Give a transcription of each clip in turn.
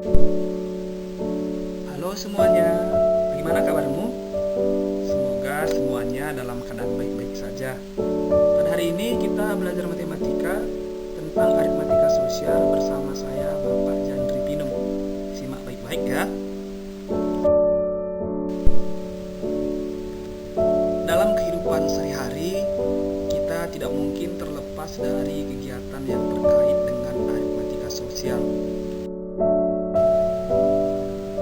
Halo semuanya, bagaimana kabarmu? Semoga semuanya dalam keadaan baik-baik saja. Pada hari ini kita belajar matematika tentang aritmatika sosial bersama saya Bapak Jandri Pinem. Simak baik-baik ya. Dalam kehidupan sehari-hari, kita tidak mungkin terlepas dari kegiatan yang terkait dengan aritmatika sosial.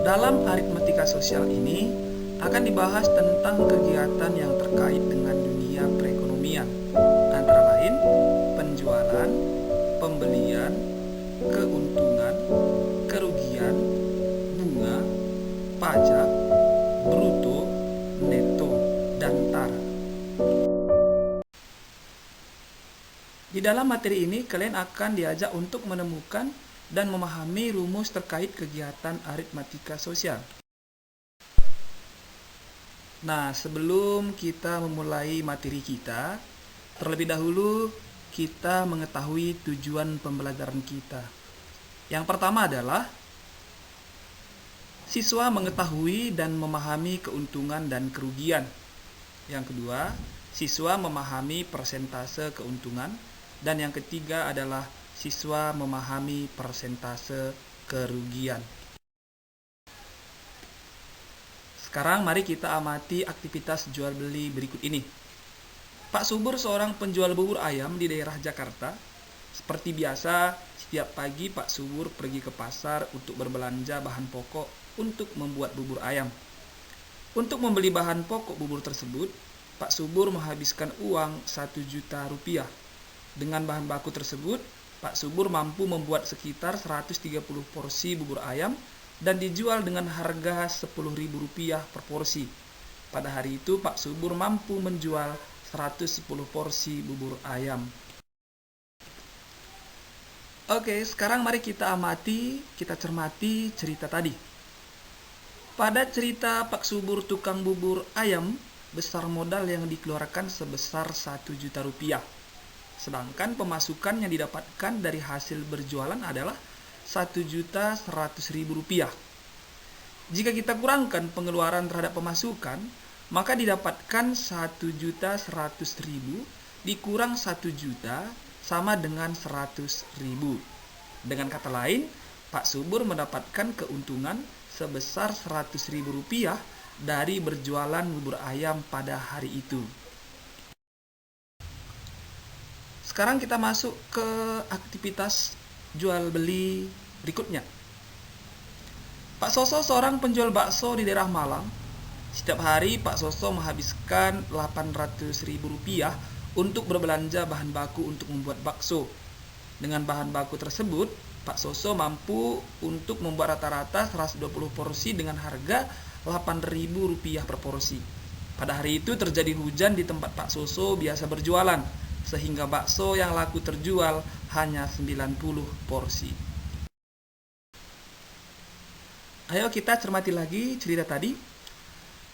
Dalam aritmatika sosial ini akan dibahas tentang kegiatan yang terkait dengan dunia perekonomian, antara lain penjualan, pembelian, keuntungan, kerugian, bunga, pajak, bruto, neto, dan tara. Di dalam materi ini kalian akan diajak untuk menemukan dan memahami rumus terkait kegiatan aritmatika sosial. Nah, sebelum kita memulai materi kita, terlebih dahulu kita mengetahui tujuan pembelajaran kita. Yang pertama adalah siswa mengetahui dan memahami keuntungan dan kerugian. Yang kedua, siswa memahami persentase keuntungan. Dan yang ketiga adalah siswa memahami persentase kerugian. Sekarang mari kita amati aktivitas jual beli berikut ini. Pak Subur seorang penjual bubur ayam di daerah Jakarta. Seperti biasa, setiap pagi Pak Subur pergi ke pasar untuk berbelanja bahan pokok untuk membuat bubur ayam. Untuk membeli bahan pokok bubur tersebut, Pak Subur menghabiskan uang 1 juta rupiah. Dengan bahan baku tersebut, Pak Subur mampu membuat sekitar 130 porsi bubur ayam dan dijual dengan harga Rp10.000 per porsi. Pada hari itu Pak Subur mampu menjual 110 porsi bubur ayam. Oke, sekarang mari kita cermati cerita tadi. Pada cerita Pak Subur tukang bubur ayam, besar modal yang dikeluarkan sebesar 1 juta rupiah. Sedangkan pemasukan yang didapatkan dari hasil berjualan adalah Rp1.100.000. Jika kita kurangkan pengeluaran terhadap pemasukan, maka didapatkan Rp1.100.000 dikurang 1 juta sama dengan 100.000. Dengan kata lain, Pak Subur mendapatkan keuntungan sebesar Rp100.000 dari berjualan bubur ayam pada hari itu. Sekarang kita masuk ke aktivitas jual beli berikutnya. Pak Soso seorang penjual bakso di daerah Malang. Setiap hari Pak Soso menghabiskan Rp800.000 untuk berbelanja bahan baku untuk membuat bakso. Dengan bahan baku tersebut, Pak Soso mampu untuk membuat rata-rata 120 porsi dengan harga Rp8.000 per porsi. Pada hari itu terjadi hujan di tempat Pak Soso biasa berjualan, sehingga bakso yang laku terjual hanya 90 porsi. Ayo kita cermati lagi cerita tadi.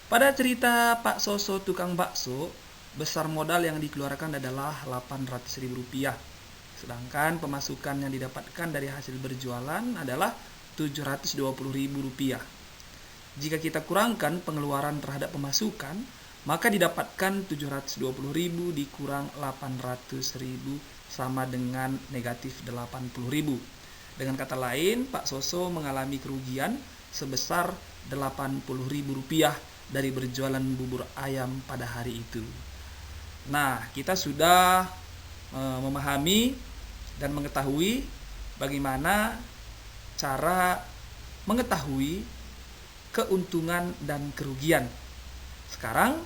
Pada cerita Pak Soso tukang bakso, besar modal yang dikeluarkan adalah Rp800.000. Sedangkan pemasukan yang didapatkan dari hasil berjualan adalah Rp720.000. Jika kita kurangkan pengeluaran terhadap pemasukan, maka didapatkan Rp720.000 dikurang Rp800.000 sama dengan negatif Rp80.000. Dengan kata lain, Pak Soso mengalami kerugian sebesar Rp80.000 dari berjualan bubur ayam pada hari itu. Nah, kita sudah memahami dan mengetahui bagaimana cara mengetahui keuntungan dan kerugian. Sekarang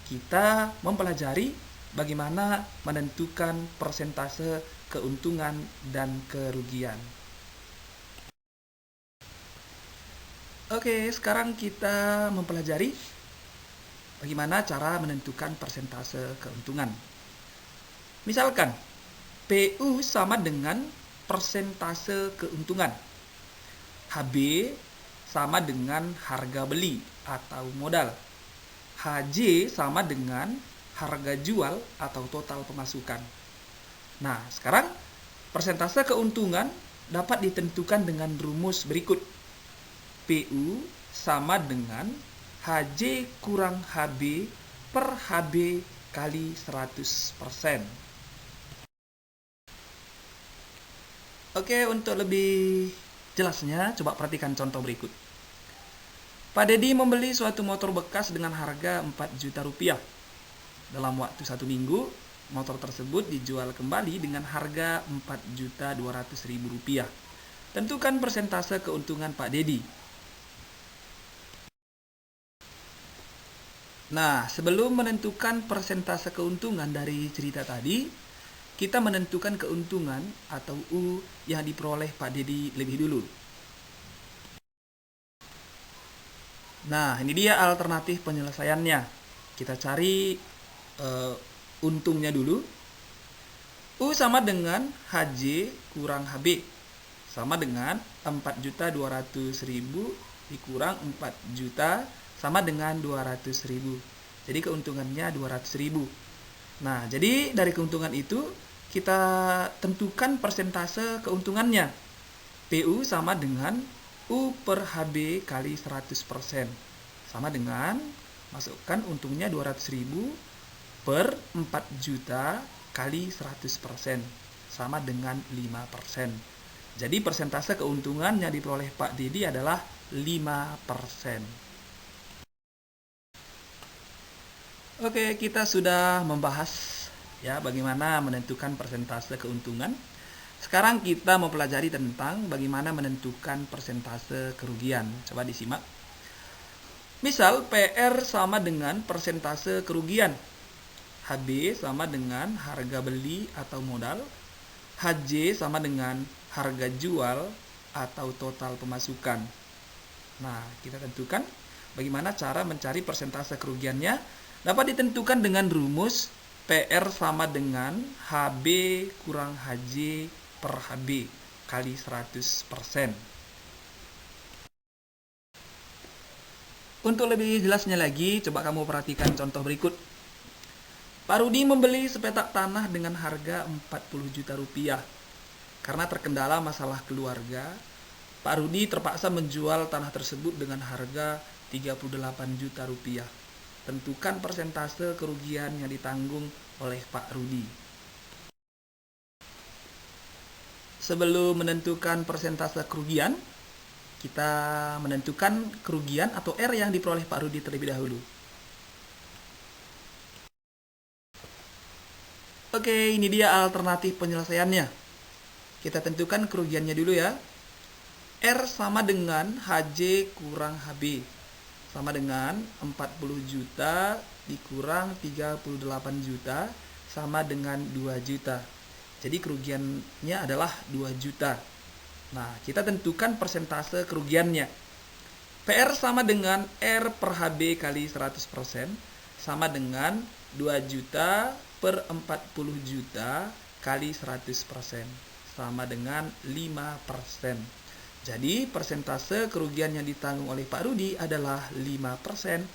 kita mempelajari bagaimana menentukan persentase keuntungan dan kerugian. Oke, sekarang kita mempelajari bagaimana cara menentukan persentase keuntungan. Misalkan, PU sama dengan persentase keuntungan. HB sama dengan harga beli atau modal. HJ sama dengan harga jual atau total pemasukan. Nah, sekarang persentase keuntungan dapat ditentukan dengan rumus berikut. PU sama dengan HJ kurang HB per HB kali 100%. Oke, untuk lebih jelasnya, coba perhatikan contoh berikut. Pak Dedi membeli suatu motor bekas dengan harga 4 juta rupiah. Dalam waktu 1 minggu, motor tersebut dijual kembali dengan harga 4.200.000 rupiah. Tentukan persentase keuntungan Pak Dedi. Nah, sebelum menentukan persentase keuntungan dari cerita tadi, kita menentukan keuntungan atau U yang diperoleh Pak Dedi lebih dulu. Nah, ini dia alternatif penyelesaiannya. Kita cari untungnya dulu. U sama dengan HJ kurang HB. Sama dengan 4.200.000 dikurang 4 juta sama dengan 200.000. Jadi keuntungannya 200.000. Nah, jadi dari keuntungan itu kita tentukan persentase keuntungannya. PU sama dengan U per HB kali 100%. Sama dengan, masukkan untungnya 200.000 per 4 juta kali 100%. Sama dengan 5%. Jadi persentase keuntungan yang diperoleh Pak Dedi adalah 5%. Oke, kita sudah membahas ya bagaimana menentukan persentase keuntungan. Sekarang kita mempelajari tentang bagaimana menentukan persentase kerugian. Coba disimak. Misal PR sama dengan persentase kerugian. HB sama dengan harga beli atau modal. HJ sama dengan harga jual atau total pemasukan. Nah, kita tentukan bagaimana cara mencari persentase kerugiannya. Dapat ditentukan dengan rumus PR sama dengan HB kurang HJ per HB kali 100%. Untuk lebih jelasnya lagi, coba kamu perhatikan contoh berikut. Pak Rudi membeli sepetak tanah dengan harga 40 juta rupiah. Karena terkendala masalah keluarga, Pak Rudi terpaksa menjual tanah tersebut dengan harga 38 juta rupiah. Tentukan persentase kerugian yang ditanggung oleh Pak Rudi. Sebelum menentukan persentase kerugian, kita menentukan kerugian atau R yang diperoleh Pak Rudi terlebih dahulu. Oke, ini dia alternatif penyelesaiannya. Kita tentukan kerugiannya dulu ya. R sama dengan HJ kurang HB. Sama dengan 40 juta dikurang 38 juta sama dengan 2 juta. Jadi kerugiannya adalah 2 juta. Nah, kita tentukan persentase kerugiannya. PR sama dengan R per HB kali 100% sama dengan 2 juta per 40 juta kali 100% sama dengan 5%. Jadi persentase kerugian yang ditanggung oleh Pak Rudi adalah 5%.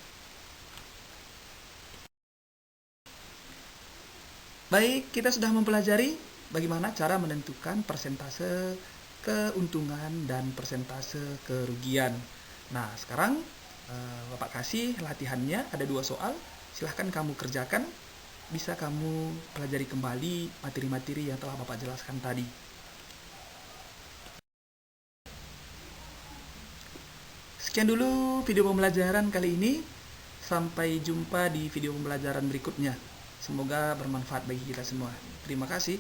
Baik, kita sudah mempelajari bagaimana cara menentukan persentase keuntungan dan persentase kerugian. Nah, sekarang Bapak kasih latihannya, ada 2 soal. Silahkan kamu kerjakan. Bisa kamu pelajari kembali materi-materi yang telah Bapak jelaskan tadi. Sekian dulu video pembelajaran kali ini. Sampai jumpa di video pembelajaran berikutnya. Semoga bermanfaat bagi kita semua. Terima kasih.